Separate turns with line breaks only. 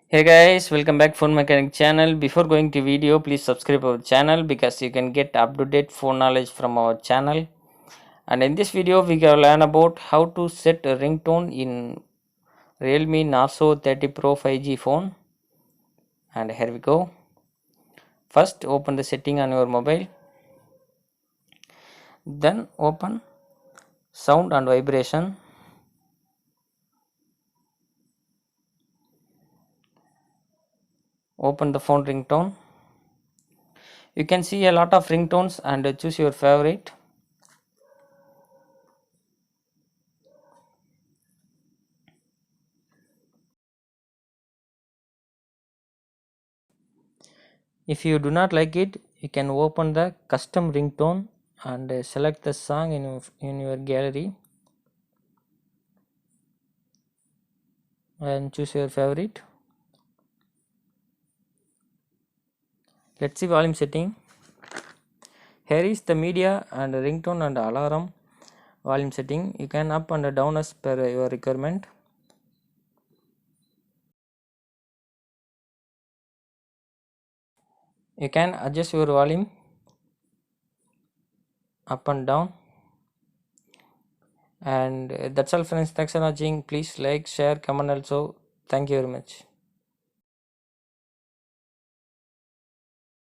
Hey guys, welcome back phone mechanic channel. Before going to video, please subscribe our channel because you can get up to date phone knowledge from our channel. And in this video, we will learn about how to set a ringtone in Realme Narzo 30 Pro 5G phone. And here we go. First, open the setting on your mobile. Then open sound and vibration. Open the phone ringtone. You can see a lot of ringtones and choose your favorite. If you do not like it, you can open the custom ringtone and select the song in your gallery and choose your favorite. Let's see volume setting. Here is the media and ringtone and alarm volume setting. You can up and down as per your requirement. You can adjust your volume up and down. And that's all friends. Thanks for watching. Please like, share, comment also. Thank you very much.